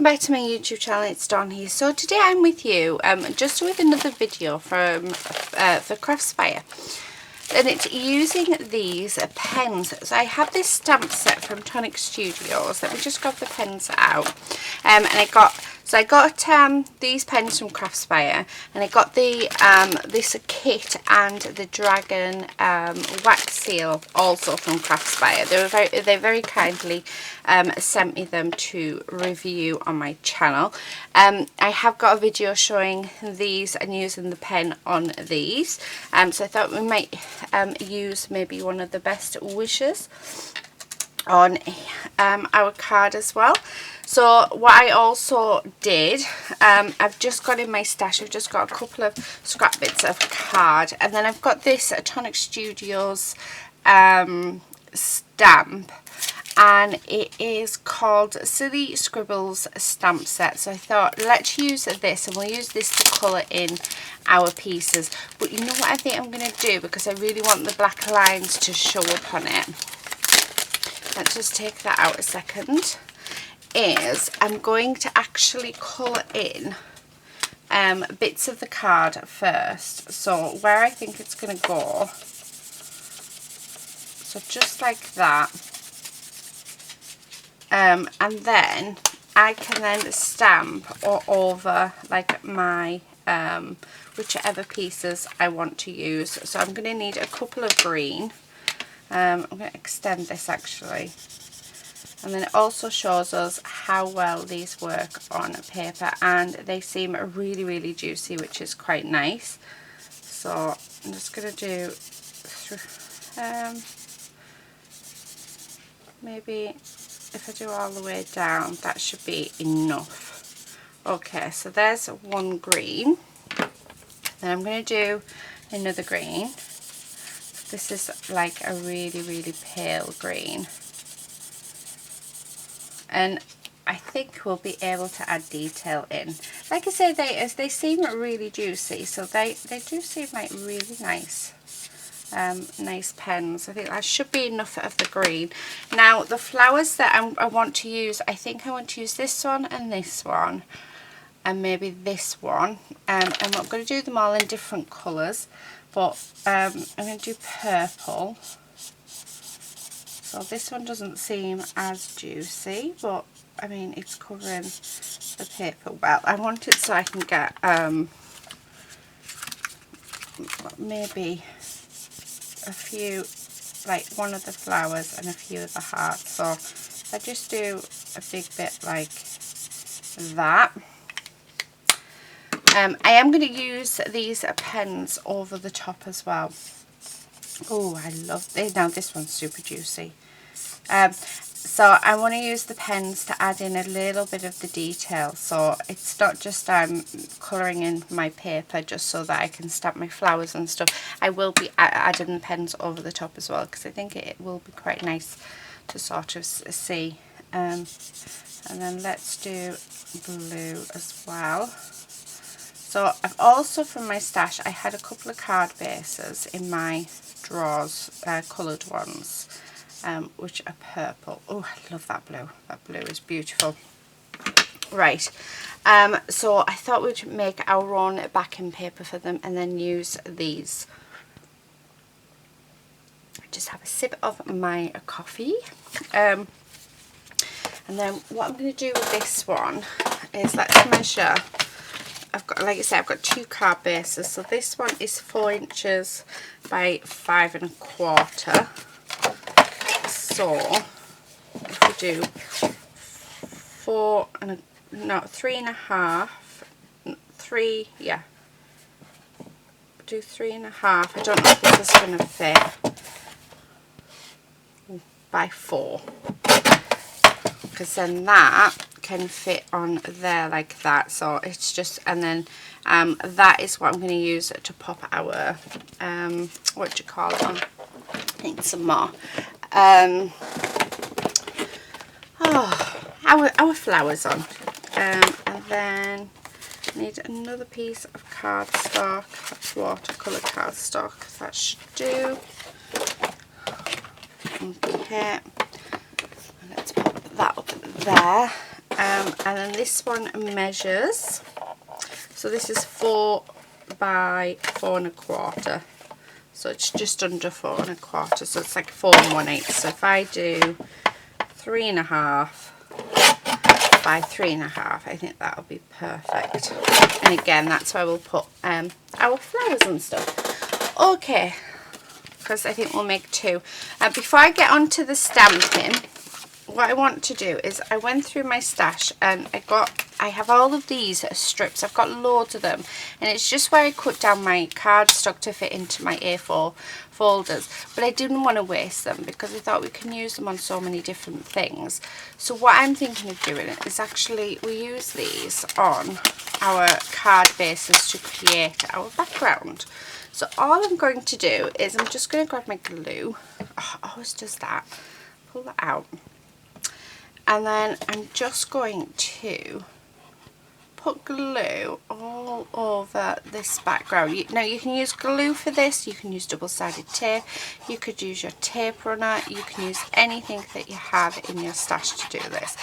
welcome back to my YouTube channel. It's Dawn here. So today I'm with you just with another video from for Craspire, and it's using these pens. So I have this stamp set from Tonic Studios. Let me just grab the pens out, and I got these pens from Craspire, and I got the this kit and the dragon wax seal also from Craspire. They very kindly sent me them to review on my channel. I have got a video showing these and using the pen on these, so I thought we might use maybe one of the best wishes on our card as well. So what I also did, I've just got in my stash, I've just got a couple of scrap bits of card, and then I've got this Tonic Studios stamp, and it is called Silly Scribbles stamp set. So I thought, let's use this, and we'll use this to colour in our pieces. But you know what I think I'm going to do, because I really want the black lines to show up on it. Let's just take that out a second. Is I'm going to actually colour in bits of the card first. So where I think it's going to go, so just like that, and then I can then stamp all over like my whichever pieces I want to use. So I'm going to need a couple of green. I'm going to extend this actually. And then it also shows us how well these work on paper, and they seem really, really juicy, which is quite nice. So I'm just going to do maybe if I do all the way down, that should be enough. Okay, so there's one green. Then I'm going to do another green. This is like a really, really pale green. And I think we'll be able to add detail in. Like I say, they seem really juicy, so they do seem like really nice nice pens. I think that should be enough of the green. Now the flowers that I want to use, I think I want to use this one and this one and maybe this one. And I'm not going to do them all in different colours, but I'm going to do purple. So this one doesn't seem as juicy, but I mean it's covering the paper well. I want it so I can get maybe a few, like one of the flowers and a few of the hearts. So I just do a big bit like that. I am going to use these pens over the top as well. Oh, I love this. Now this one's super juicy. So I want to use the pens to add in a little bit of the detail, so it's not just colouring in my paper just so that I can stamp my flowers and stuff. I will be adding the pens over the top as well, because I think it will be quite nice to sort of see. And then let's do blue as well. So I've also, from my stash, I had a couple of card bases in my drawers, coloured ones, which are purple. Oh, I love that blue. That blue is beautiful. Right, so I thought we'd make our own backing paper for them and then use these. Just have a sip of my coffee. And then what I'm going to do with this one is, let's measure. I've got, like I said, I've got two card bases. So this one is 4 inches by 5 1/4. So if we do 3.5, 3, yeah, do 3.5. I don't know if this is going to fit, by 4, because then that can fit on there like that. So it's just, and then that is what I'm going to use to pop our what do you call them? I think some more our flowers on, and then I need another piece of cardstock. That's watercolour cardstock. That should do. Okay, let's pop that up there. And then this one measures, so this is 4 by 4 1/4, so it's just under 4 1/4, so it's like 4 1/8. So if I do 3.5 by 3.5, I think that'll be perfect. And again, that's where we'll put our flowers and stuff. Okay, because I think we'll make 2. Before I get on to the stamping, what I want to do is I went through my stash and I have all of these strips. I've got loads of them, and it's just where I cut down my cardstock to fit into my A4 folders, but I didn't want to waste them because I thought we can use them on so many different things. So what I'm thinking of doing is actually we use these on our card bases to create our background. So all I'm going to do is I'm just going to grab my glue. Oh, it always does that. Pull that out. And then I'm just going to put glue all over this background. Now you can use glue for this, you can use double-sided tape, you could use your tape runner, you can use anything that you have in your stash to do this.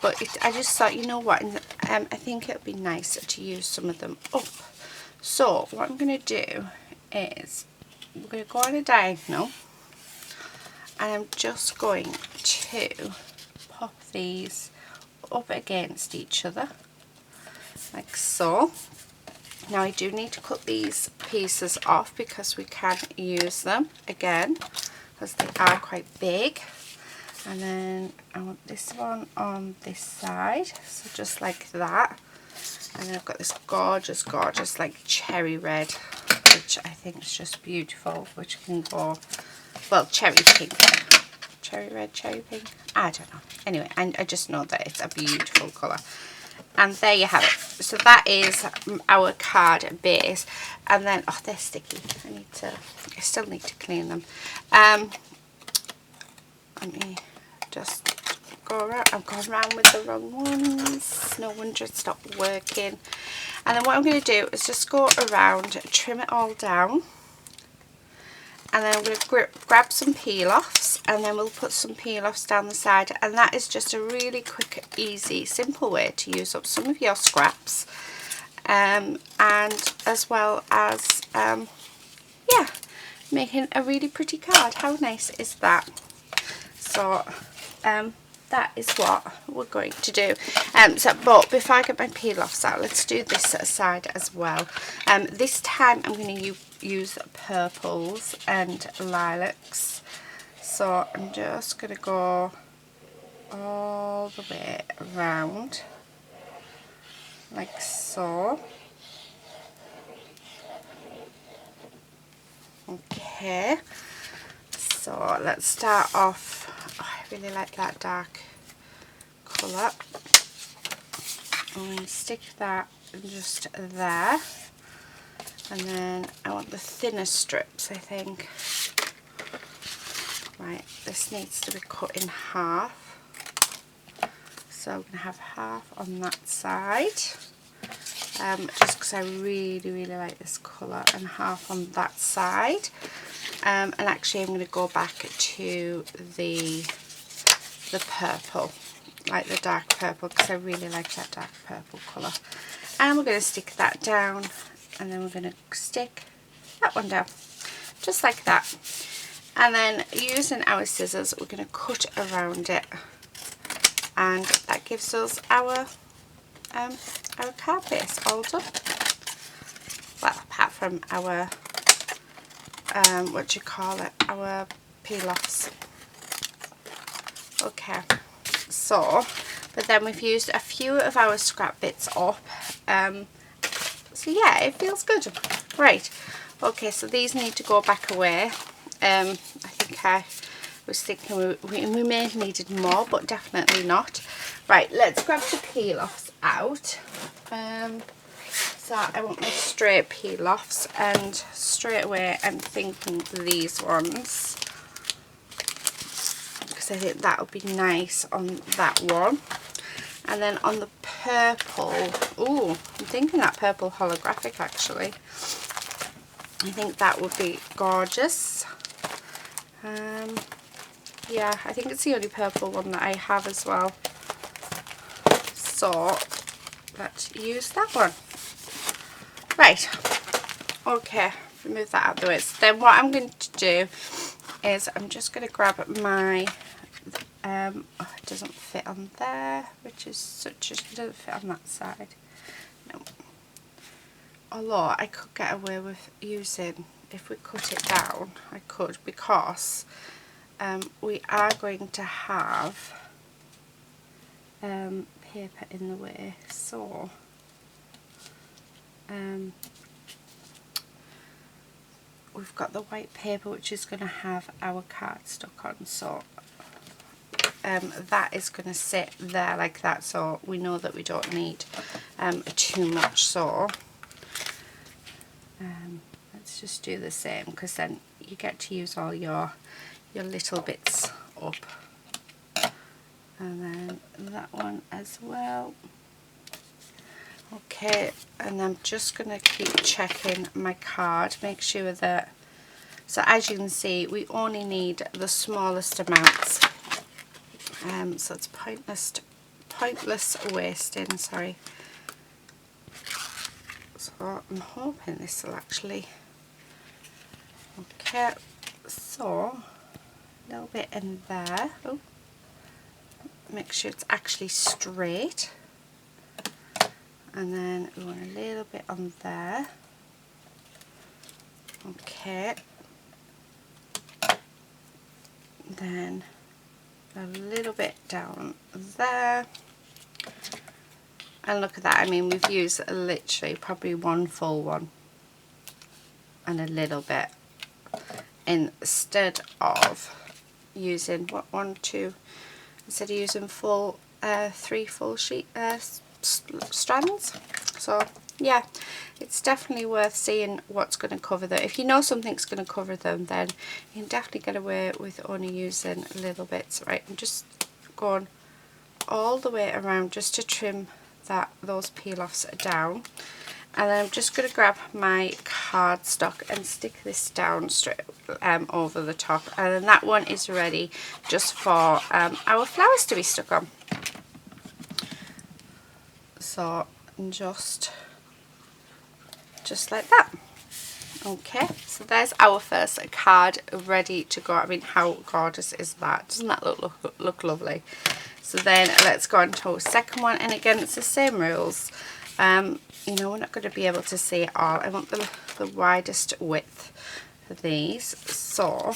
But I just thought, you know what, I think it would be nice to use some of them up. So what I'm going to do is we're going to go on a diagonal, and I'm just going to pop these up against each other like so. Now I do need to cut these pieces off because we can't use them again because they are quite big. And then I want this one on this side, so just like that. And then I've got this gorgeous like cherry red, which I think is just beautiful, which can go, well, cherry pink. Cherry red, cherry pink, I don't know. Anyway, I just know that it's a beautiful colour. And there you have it. So that is our card base. And then, oh, they're sticky. I still need to clean them. Let me just go around. I'm going around with the wrong ones. No wonder it stopped working. And then what I'm going to do is just go around, trim it all down. And then I'm going to grab some peel-offs, and then we'll put some peel-offs down the side. And that is just a really quick, easy, simple way to use up some of your scraps. And as well as, yeah, making a really pretty card. How nice is that? So, that is what we're going to do. But before I get my peel-offs out, let's do this side as well. This time I'm going to use purples and lilacs. So I'm just going to go all the way around like so. Okay, so let's start off. Oh, I really like that dark colour. I'm going to stick that just there. And then I want the thinner strips, I think. Right, this needs to be cut in half. So I'm going to have half on that side. Just because I really like this colour, and half on that side. And actually I'm going to go back to the purple, like the dark purple, because I really like that dark purple colour. And we're going to stick that down, and then we're going to stick that one down, just like that. And then using our scissors, we're going to cut around it, and that gives us our card base all done. Well, apart from our our peel-offs. Okay, so, but then we've used a few of our scrap bits up, so yeah, it feels good. Right, okay, so these need to go back away. I think I was thinking we may have needed more, but definitely not. Right, let's grab the peel-offs out. So I want my straight peel-offs, and straight away I'm thinking these ones, because I think that would be nice on that one. And then on the purple, ooh, I'm thinking that purple holographic actually. I think that would be gorgeous. Yeah, I think it's the only purple one that I have as well. so let's use that one. Right, okay, remove that out of the way. So then what I'm going to do is I'm just going to grab my oh, it doesn't fit on there, which is such a, it doesn't fit on that side. No. Although I could get away with using, if we cut it down, I could, because we are going to have paper in the way, so we've got the white paper which is going to have our card stuck on, so that is going to sit there like that, so we know that we don't need too much. So let's just do the same, because then you get to use all your little bits up. And then that one as well. Okay, and I'm just going to keep checking my card, make sure that, so as you can see, we only need the smallest amounts. So it's pointless wasting, sorry. So I'm hoping this will actually, okay, so a little bit in there. Oh, make sure it's actually straight. And then we want a little bit on there. Okay. Then a little bit down there. And look at that, I mean, we've used literally probably one full one and a little bit, instead of using instead of using full 3 full sheet strands. So yeah, it's definitely worth seeing what's going to cover them. If you know something's going to cover them, then you can definitely get away with only using little bits. Right, I'm just going all the way around just to trim those peel-offs down, and then I'm just going to grab my cardstock and stick this down straight over the top, and then that one is ready just for our flowers to be stuck on. So just like that. Okay, so there's our first card ready to go. I mean, how gorgeous is that? Doesn't that look lovely? So then let's go on to our second one, and again it's the same rules. You know, we're not going to be able to see it all. I want the widest width for these. So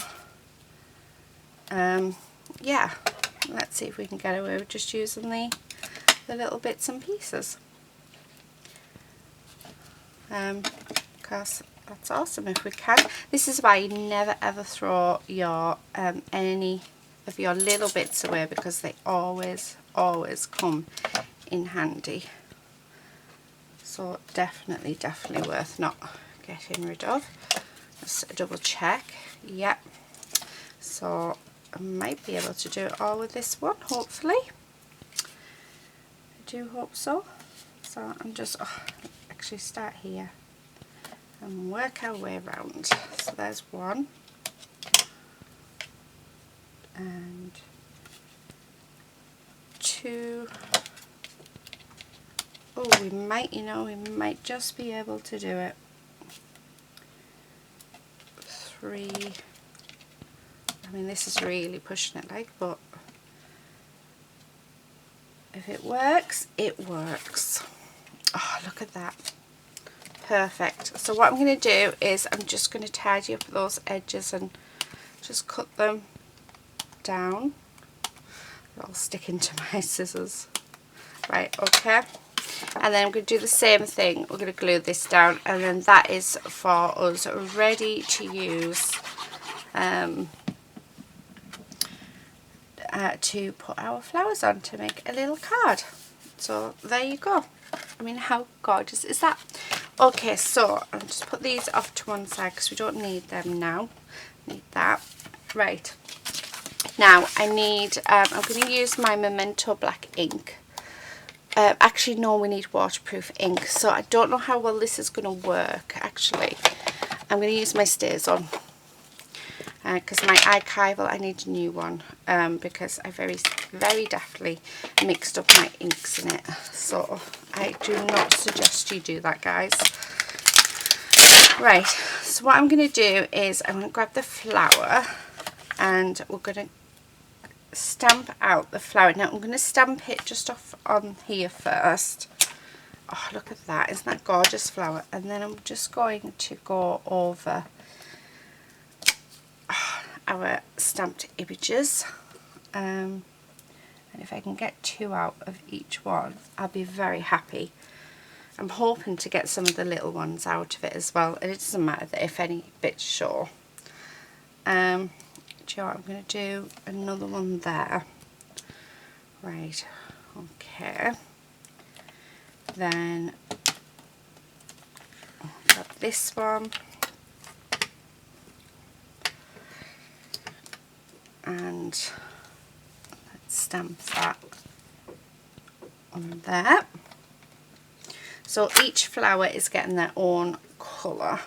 yeah, let's see if we can get away with just using the little bits and pieces. Because that's awesome if we can. This is why you never ever throw your any of your little bits away, because they always come in handy. So definitely worth not getting rid of. Let's double check. Yep. So I might be able to do it all with this one, hopefully. I do hope so. So I'm just actually start here and work our way around. So there's one, and 2. Oh, we might just be able to do it. 3. I mean, this is really pushing it, like, but if it works, it works. Oh, look at that. Perfect. So what I'm going to do is I'm just going to tidy up those edges and just cut them down. They're all sticking to my scissors. Right, okay. And then I'm going to do the same thing. We're going to glue this down, and then that is for us ready to use to put our flowers on to make a little card. So there you go. I mean, how gorgeous is that? Okay, so I'll just put these off to one side because we don't need them now. Need that. Right. Now I need, I'm going to use my Memento black ink. Actually no, we need waterproof ink, so I don't know how well this is going to work actually. I'm going to use my Stays On because my archival, I need a new one because I very very deftly mixed up my inks in it. So I do not suggest you do that, guys. Right, so what I'm going to do is I'm going to grab the flower and we're going to stamp out the flower. Now I'm going to stamp it just off on here first. Oh, look at that. Isn't that gorgeous flower? And then I'm just going to go over our stamped images. And if I can get 2 out of each one, I'll be very happy. I'm hoping to get some of the little ones out of it as well. And it doesn't matter that if any bits show. Do you know what? I'm going to do another one there. Right, okay. Then got this one. And let's stamp that on there. So each flower is getting their own colour.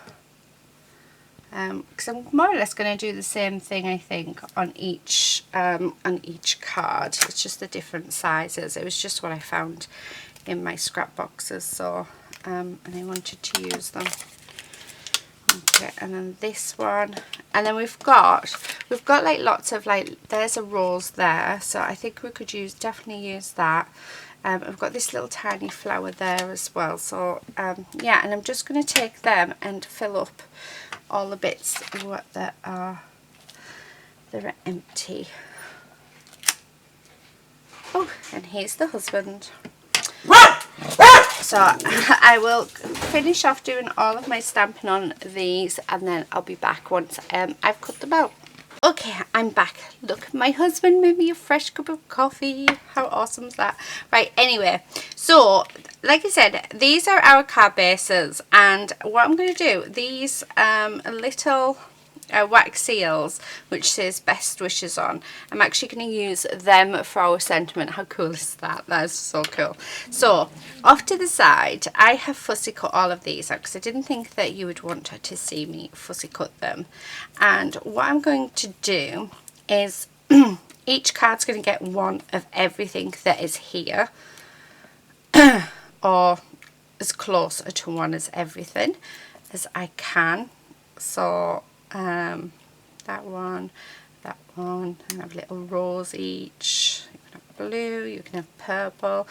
Because I'm more or less going to do the same thing, I think, on each card. It's just the different sizes. It was just what I found in my scrap boxes, so and I wanted to use them. Okay, and then this one, and then we've got like lots of, like, there's a rose there, so I think we could definitely use that. I've got this little tiny flower there as well, so yeah, and I'm just going to take them and fill up all the bits that are empty. Oh, and here's the husband. So I will finish off doing all of my stamping on these, and then I'll be back once I've cut them out. Okay, I'm back. Look, my husband made me a fresh cup of coffee. How awesome is that? Right, anyway, so like I said, these are our card bases, and what I'm going to do, these little wax seals which says best wishes on, I'm actually going to use them for our sentiment. How cool is that? That is so cool. So off to the side, I have fussy cut all of these out because I didn't think that you would want to see me fussy cut them. And what I'm going to do is each card's going to get one of everything that is here, or as close to one as everything as I can. So that one, and have a little rose each. You can have blue, you can have purple.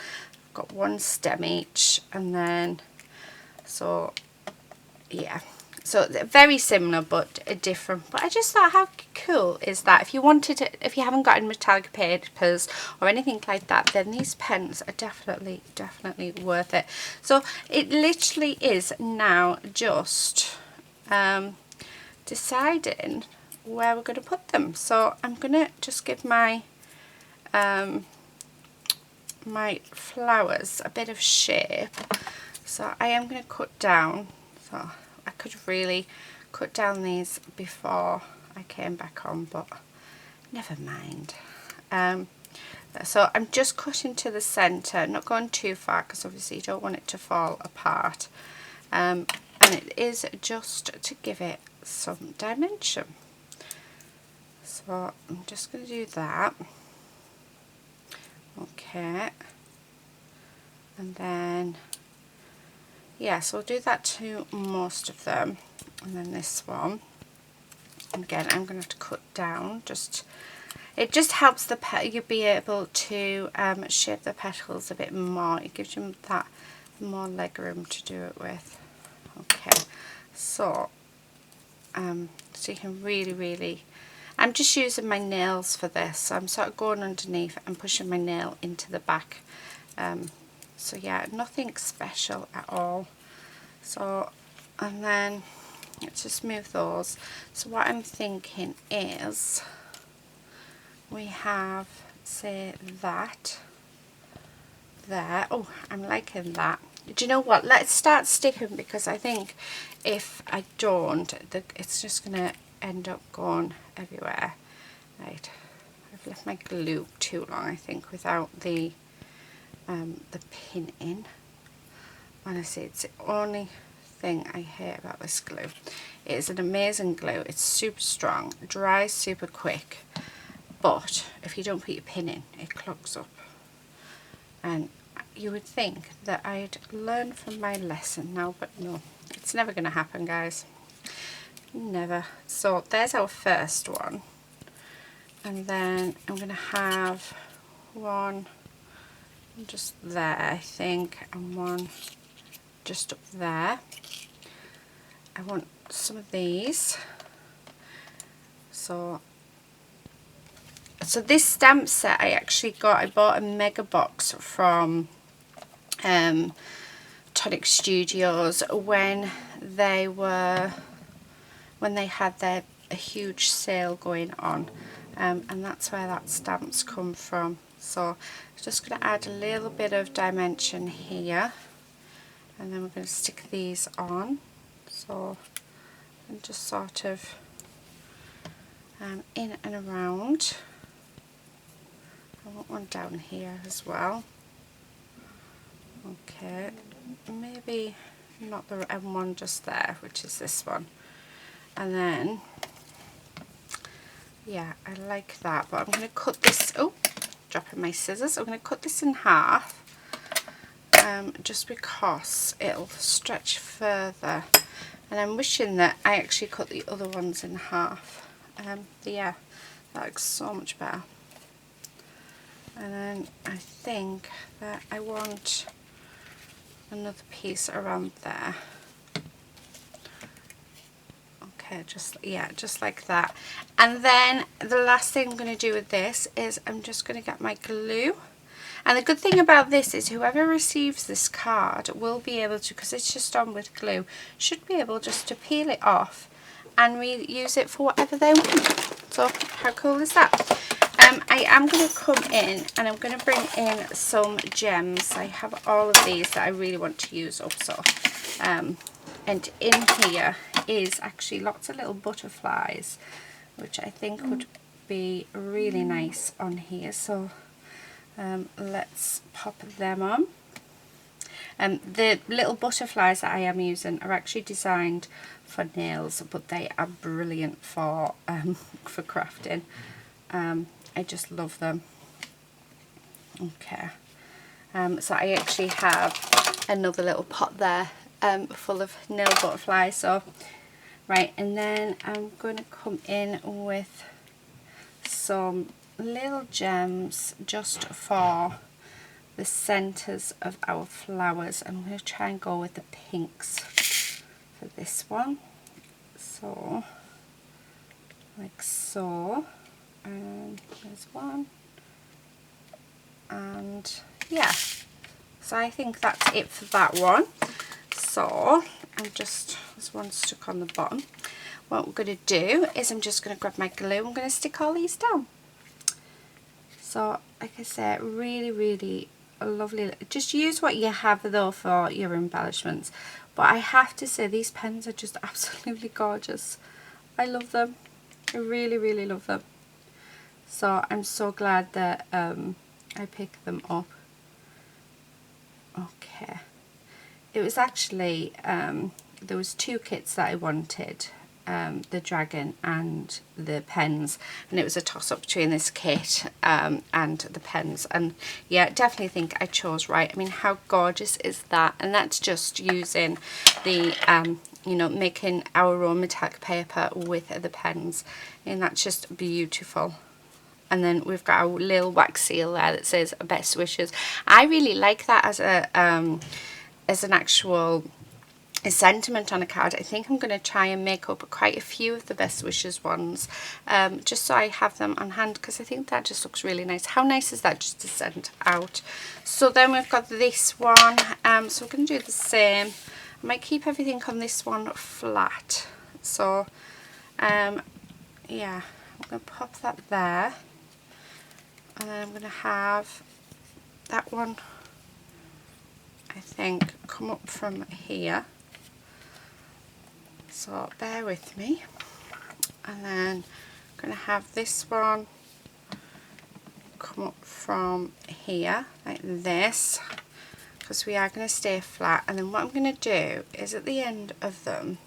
I've got one stem each, and then, so yeah, so they're very similar but different. But I just thought, how cool is that? If you wanted to, if you haven't got any metallic papers or anything like that, then these pens are definitely worth it. So it literally is now just deciding where we're going to put them. So I'm going to just give my my flowers a bit of shape. So I am going to cut down. So I could really cut down these before I came back on, but never mind. So I'm just cutting to the centre, not going too far because obviously you don't want it to fall apart. And it is just to give it some dimension. So I'm just going to do that. Okay. And then, yeah, so we'll do that to most of them. And then this one. And again, I'm going to have to cut down. It just helps you be able to shape the petals a bit more. It gives you that more leg room to do it with. Okay, so so you can really, I'm just using my nails for this, so I'm sort of going underneath and pushing my nail into the back. So yeah, nothing special at all. So, and then let's just move those. So what I'm thinking is we have, say, that there. Oh, I'm liking that. Do you know what? Let's start sticking, because I think if I don't, it's just going to end up going everywhere. Right, I've left my glue too long, I think, without the pin in. Honestly, it's the only thing I hate about this glue. It is an amazing glue. It's super strong, dries super quick, but if you don't put your pin in, it clogs up. And you would think that I'd learn from my lesson now, but no, it's never going to happen, guys. Never. So there's our first one, and then I'm going to have one just there, I think, and one just up there. I want some of these. So this stamp set I bought a mega box from Tonic Studios when they had a huge sale going on, and that's where that stamp's come from. So I'm just going to add a little bit of dimension here, and then we're going to stick these on. So and just sort of in and around. I want one down here as well. Okay, maybe not the one just there, which is this one. And then, yeah, I like that, but I'm going to cut this, oh, dropping my scissors. I'm going to cut this in half, just because it'll stretch further. And I'm wishing that I actually cut the other ones in half. Yeah, that looks so much better. And then I think that I want another piece around there. Okay, just like that. And then the last thing I'm going to do with this is I'm just going to get my glue. And the good thing about this is whoever receives this card will be able to, because it's just on with glue, should be able just to peel it off and reuse it for whatever they want. So how cool is that? I am going to come in and I'm going to bring in some gems. I have all of these that I really want to use up. So, and in here is actually lots of little butterflies, which I think would be really nice on here. So let's pop them on. The little butterflies that I am using are actually designed for nails, but they are brilliant for crafting. I just love them. Okay, so I actually have another little pot there full of nail butterflies. So right, and then I'm going to come in with some little gems just for the centers of our flowers. I'm going to try and go with the pinks for this one. So like so, and there's one, and yeah, so I think that's it for that one. So there's one stuck on the bottom. What we're going to do is I'm just going to grab my glue. I'm going to stick all these down. So like I said, really lovely. Just use what you have though for your embellishments, but I have to say these pens are just absolutely gorgeous. I love them. I really love them. So I'm so glad that I picked them up. Okay, it was actually there was two kits that I wanted, the dragon and the pens, and it was a toss-up between this kit and the pens, and yeah, definitely think I chose right. I mean, how gorgeous is that? And that's just using the you know, making our own metallic paper with the pens, and that's just beautiful. And then we've got our little wax seal there that says best wishes. I really like that as a as an actual sentiment on a card. I think I'm going to try and make up quite a few of the best wishes ones, just so I have them on hand, because I think that just looks really nice. How nice is that just to send out? So then we've got this one, so we're going to do the same. I might keep everything on this one flat. So yeah, I'm going to pop that there, and then I'm going to have that one, I think, come up from here. So bear with me. And then I'm going to have this one come up from here like this, because we are going to stay flat. And then what I'm going to do is at the end of them,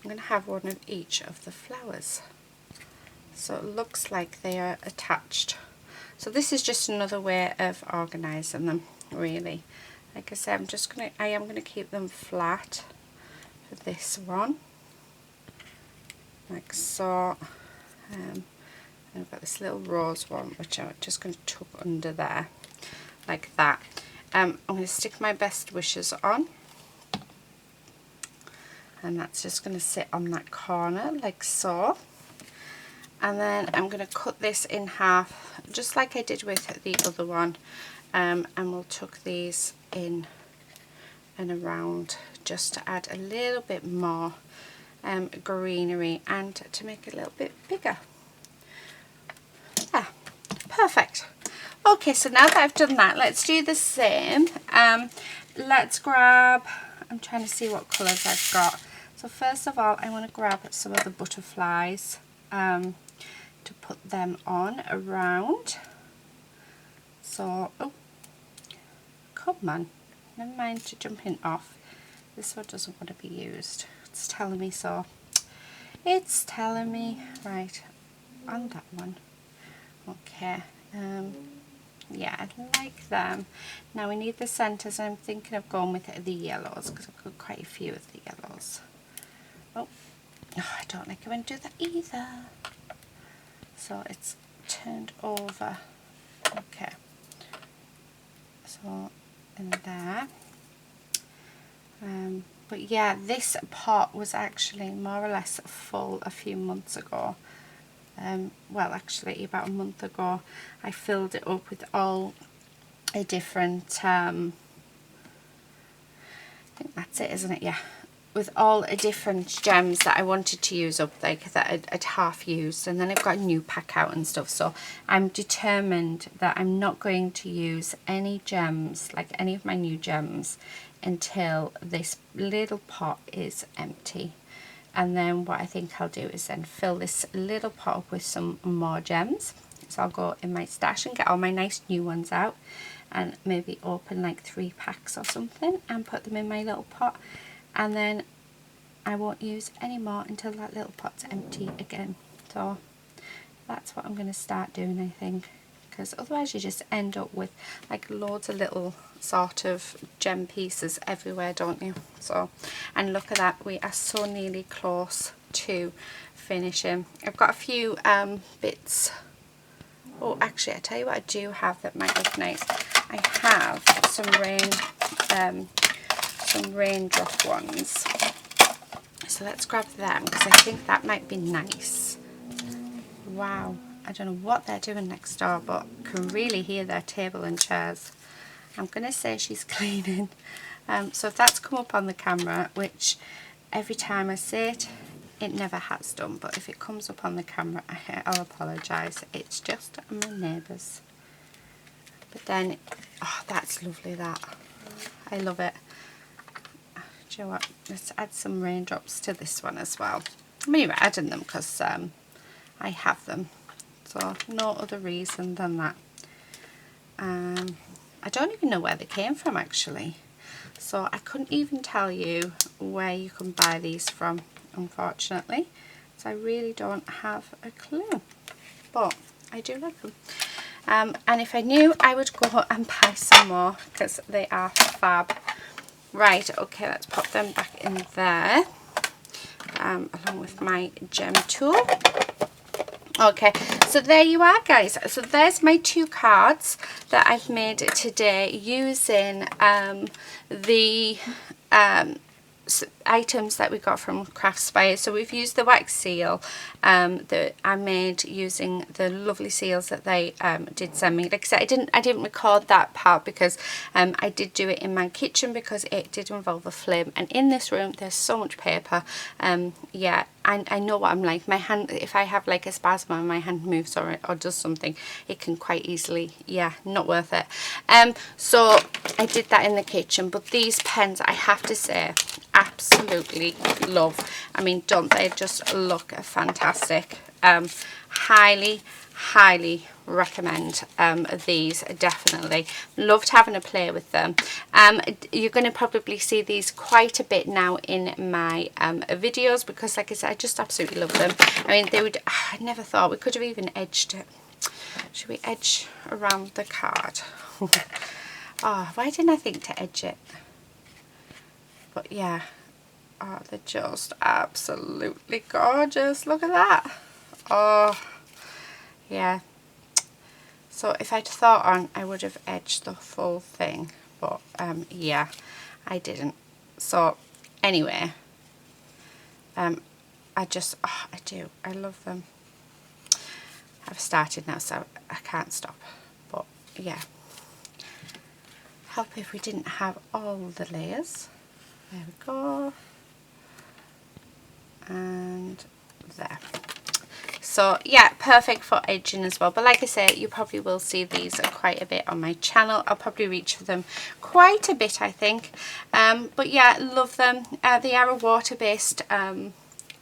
I'm going to have one of each of the flowers. So it looks like they are attached. So this is just another way of organising them, really. Like I said, I am gonna keep them flat for this one, like so. And I've got this little rose one, which I'm just going to tuck under there, like that. I'm going to stick my best wishes on, and that's just going to sit on that corner, like so. And then I'm going to cut this in half, just like I did with the other one, and we'll tuck these in and around just to add a little bit more greenery and to make it a little bit bigger. Yeah, perfect. Okay, so now that I've done that, let's do the same. Let's grab, I'm trying to see what colours I've got. So first of all, I want to grab some of the butterflies to put them on around. So, oh, come on, never mind to jumping off. This one doesn't want to be used. It's telling me so. It's telling me. Right, on that one. Okay, yeah, I like them. Now we need the centres. I'm thinking of going with the yellows because I've got quite a few of the yellows. Oh, I don't like it when I do that either. So it's turned over. Okay, so in there. But yeah, this pot was actually more or less full a few months ago. Well, actually about a month ago, I filled it up with all a different, I think that's it, isn't it? Yeah, with all the different gems that I wanted to use up, like that I'd half used, and then I've got a new pack out and stuff. So I'm determined that I'm not going to use any gems, like any of my new gems, until this little pot is empty. And then what I think I'll do is then fill this little pot up with some more gems. So I'll go in my stash and get all my nice new ones out and maybe open like 3 packs or something and put them in my little pot. And then I won't use any more until that little pot's empty again. So that's what I'm going to start doing, I think. Because otherwise you just end up with like loads of little sort of gem pieces everywhere, don't you? So, and look at that, we are so nearly close to finishing. I've got a few bits. Oh, actually, I tell you what I do have that might look nice. I have some raindrop ones. So let's grab them because I think that might be nice. Wow. I don't know what they're doing next door, but I can really hear their table and chairs. I'm going to say she's cleaning. So if that's come up on the camera, which every time I say it, it never has done, but if it comes up on the camera, I'll apologise. It's just my neighbours. But then, oh, that's lovely, that. I love it. Do you know what? Let's add some raindrops to this one as well. I'm only adding them because I have them. So no other reason than that. I don't even know where they came from actually. So I couldn't even tell you where you can buy these from, unfortunately. So I really don't have a clue. But I do like them. And if I knew, I would go and buy some more because they are fab. Right, okay, let's pop them back in there. Along with my gem tool. Okay, so there you are, guys. So there's my 2 cards that I've made today using the items that we got from Craspire. So we've used the wax seal that I made using the lovely seals that they did send me. Like I said, I didn't record that part because I did do it in my kitchen because it did involve a flame, and in this room there's so much paper. Yeah, I know what I'm like. My hand, if I have like a spasm and my hand moves or does something, it can quite easily, yeah, not worth it. So I did that in the kitchen, but these pens, I have to say, absolutely love. I mean, don't they just look fantastic? Highly recommend these definitely. Loved having a play with them. You're going to probably see these quite a bit now in my videos, because like I said, I just absolutely love them. I mean, they would, I never thought we could have even edged it. Should we edge around the card? Oh, why didn't I think to edge it? But yeah, oh, they're just absolutely gorgeous. Look at that. Oh, yeah. So if I'd thought on, I would have edged the full thing. But yeah, I didn't. So anyway, I just, oh, I love them. I've started now, so I can't stop. But yeah, help if we didn't have all the layers. There we go. And there. So yeah, perfect for edging as well. But like I say, you probably will see these quite a bit on my channel. I'll probably reach for them quite a bit, I think. But yeah, love them. They are a water-based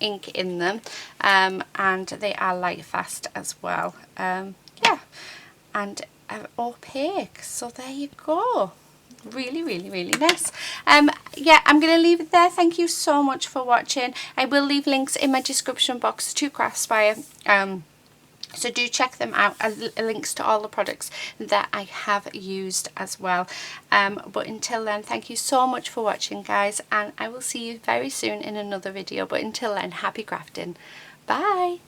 ink in them, and they are light fast as well. Yeah, and opaque. So there you go. Really, really, really nice. Yeah, I'm going to leave it there. Thank you so much for watching. I will leave links in my description box to Craspire. So do check them out. Links to all the products that I have used as well. But until then, thank you so much for watching, guys, and I will see you very soon in another video. But until then, happy crafting. Bye.